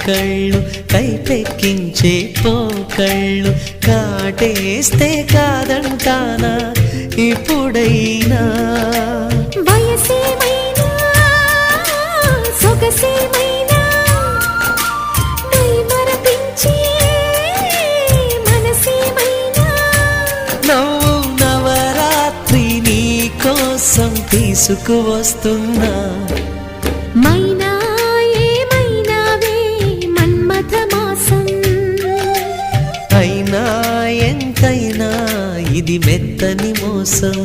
కళ్ళు కైపెక్కించే పోకళ్ళు కాటేస్తే కాదంటానా ఇప్పుడైనా వయసేమైనా సొగసేమైనా మరపించే మనసేమైనా నవ్వు నవరాత్రి నీ కోసం తీసుకువస్తున్నా మైనా ఏమైనావే మన్మథ మాసం అయినా ఎంతైనా ఇది మెత్తని మోసం